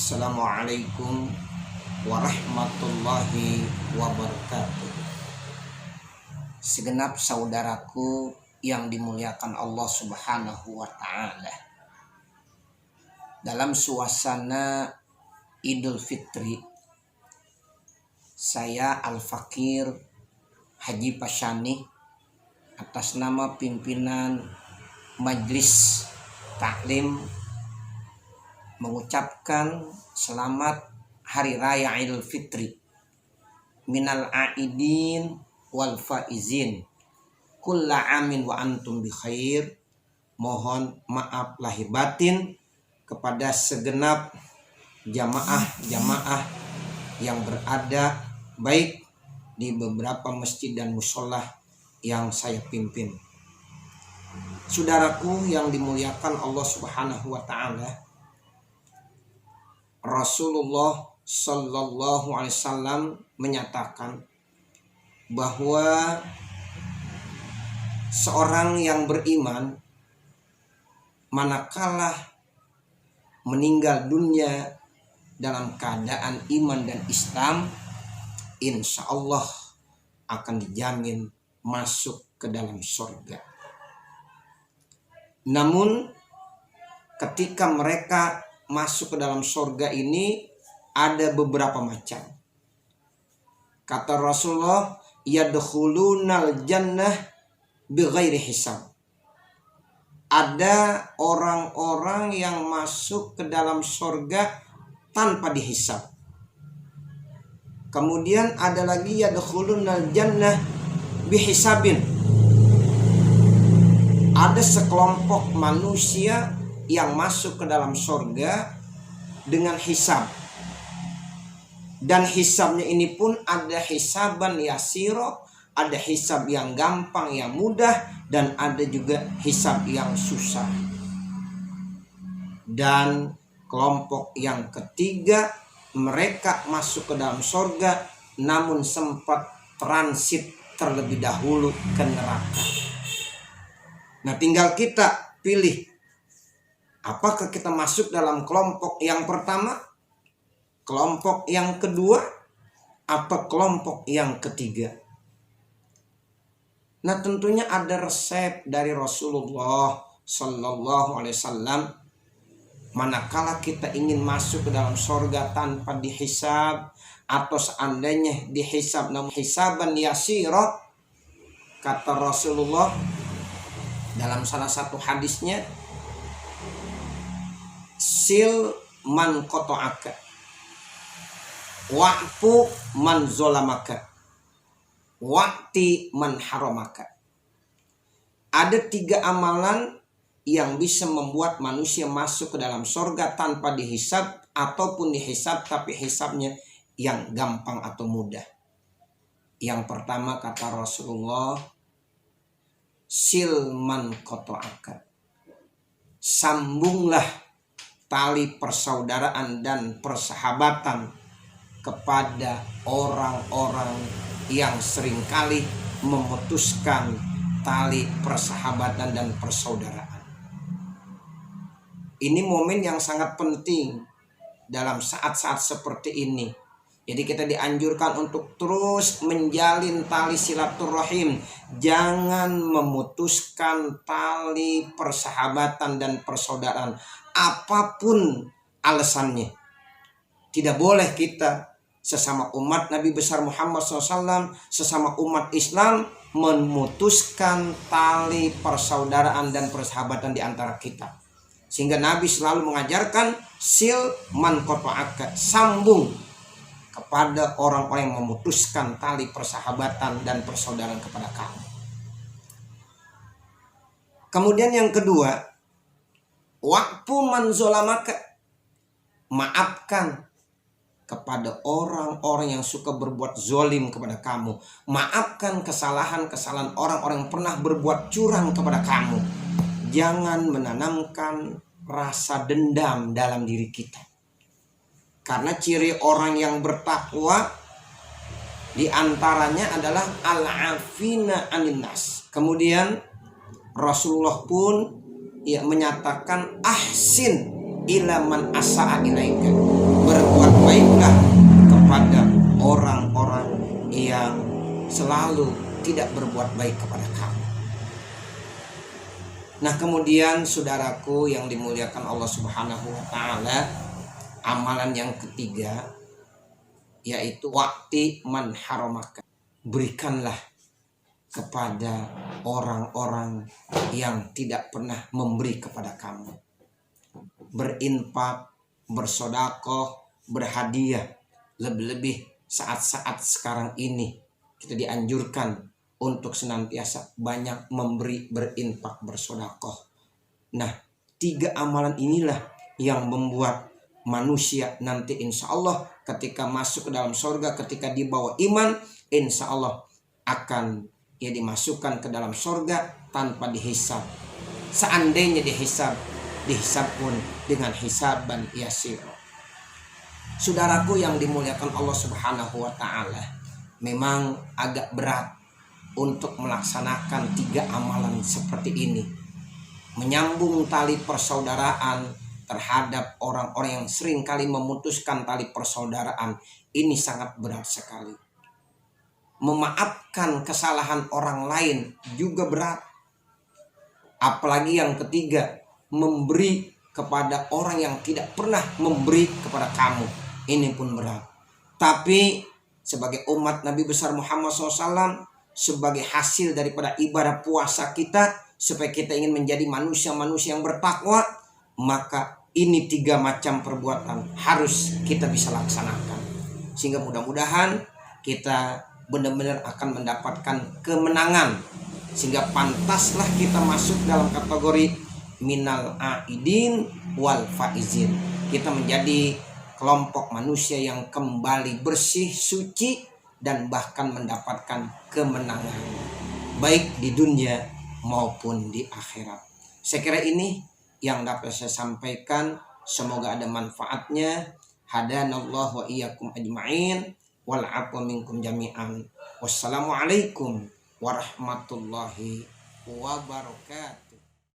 Assalamualaikum warahmatullahi wabarakatuh. Segenap saudaraku yang dimuliakan Allah Subhanahu wa ta'ala, dalam suasana Idul Fitri, saya Al-Fakir Haji Pasyani atas nama pimpinan Majelis Taklim mengucapkan selamat Hari Raya Idul Fitri, minal aidin wal faizin, kulla amin wa antum bi khair. Mohon maaf lahir batin kepada segenap jamaah yang berada baik di beberapa masjid dan mushola yang saya pimpin. Saudaraku yang dimuliakan Allah Subhanahu wa ta'ala, Rasulullah Sallallahu Alaihi Wasallam menyatakan bahwa seorang yang beriman manakala meninggal dunia dalam keadaan iman dan Islam, insya Allah akan dijamin masuk ke dalam surga. Namun ketika mereka masuk ke dalam surga ini ada beberapa macam. Kata Rasulullah, yadkhulunal jannah bighairi hisab. Ada orang-orang yang masuk ke dalam surga tanpa dihisab. Kemudian ada lagi yadkhulunal jannah bihisabin. Ada sekelompok manusia yang masuk ke dalam surga dengan hisab. Dan hisabnya ini pun ada hisaban yasiro, ada hisab yang gampang, yang mudah, dan ada juga hisab yang susah. Dan kelompok yang ketiga, mereka masuk ke dalam surga namun sempat transit terlebih dahulu ke neraka. Nah, tinggal kita pilih, apakah kita masuk dalam kelompok yang pertama, kelompok yang kedua, atau kelompok yang ketiga. Nah, tentunya ada resep dari Rasulullah Sallallahu Alaihi Wasallam. Manakala kita ingin masuk ke dalam surga tanpa dihisab, atau seandainya dihisab namun hisaban yasira, kata Rasulullah dalam salah satu hadisnya, sil man qata'aka wa'fu man zolamaka wa'ti man haramaka. Ada 3 amalan yang bisa membuat manusia masuk ke dalam surga tanpa dihisab, ataupun dihisab tapi hisabnya yang gampang atau mudah. Yang pertama, kata Rasulullah, sil man qata'aka, sambunglah tali persaudaraan dan persahabatan kepada orang-orang yang seringkali memutuskan tali persahabatan dan persaudaraan. Ini momen yang sangat penting dalam saat-saat seperti ini. Jadi kita dianjurkan untuk terus menjalin tali silaturahim. Jangan memutuskan tali persahabatan dan persaudaraan, apapun alasannya. Tidak boleh kita sesama umat Nabi besar Muhammad SAW, sesama umat Islam, memutuskan tali persaudaraan dan persahabatan di antara kita. Sehingga Nabi selalu mengajarkan sil man qata'aka, sambung kepada orang-orang yang memutuskan tali persahabatan dan persaudaraan kepada kamu. Kemudian yang kedua, wa'fu man zolamaka, maafkan kepada orang-orang yang suka berbuat zolim kepada kamu. Maafkan kesalahan-kesalahan orang-orang yang pernah berbuat curang kepada kamu. Jangan menanamkan rasa dendam dalam diri kita. Karena ciri orang yang bertakwa diantaranya adalah al-afina anin nas. Kemudian Rasulullah pun menyatakan ahsin ila man asa'a ilaika. berbuat baiklah kepada orang-orang yang selalu tidak berbuat baik kepada kamu. Nah, kemudian saudaraku yang dimuliakan Allah Subhanahu wa taala, amalan yang ketiga yaitu waqti man haramaka. Berikanlah kepada orang-orang yang tidak pernah memberi kepada kamu. Berinfak, bersedekah, berhadiah. Lebih-lebih saat-saat sekarang ini kita dianjurkan untuk senantiasa banyak memberi, berinfak, bersedekah. Nah, 3 amalan inilah yang membuat manusia nanti insya Allah ketika masuk ke dalam surga, ketika dibawa iman, insya Allah akan dimasukkan ke dalam surga tanpa dihisab. Seandainya dihisab pun dengan hisaban yasir. Saudaraku yang dimuliakan Allah Subhanahu wa taala, memang agak berat untuk melaksanakan 3 amalan seperti ini. Menyambung tali persaudaraan terhadap orang-orang yang sering kali memutuskan tali persaudaraan ini sangat berat sekali. Memaafkan kesalahan orang lain juga berat. Apalagi yang ketiga, memberi kepada orang yang tidak pernah memberi kepada kamu. Ini pun berat. Tapi sebagai umat Nabi besar Muhammad SAW, sebagai hasil daripada ibadah puasa kita, supaya kita ingin menjadi manusia-manusia yang bertakwa, maka ini 3 macam perbuatan harus kita bisa laksanakan. Sehingga mudah-mudahan kita benar-benar akan mendapatkan kemenangan. Sehingga pantaslah kita masuk dalam kategori minal aidin wal faizin. Kita menjadi kelompok manusia yang kembali bersih, suci, dan bahkan mendapatkan kemenangan baik di dunia maupun di akhirat. Saya kira ini yang dapat saya sampaikan. Semoga ada manfaatnya. Hadanallahu wa iyyakum ajma'in wal 'afwa minkum jami'an. Wassalamualaikum warahmatullahi wabarakatuh.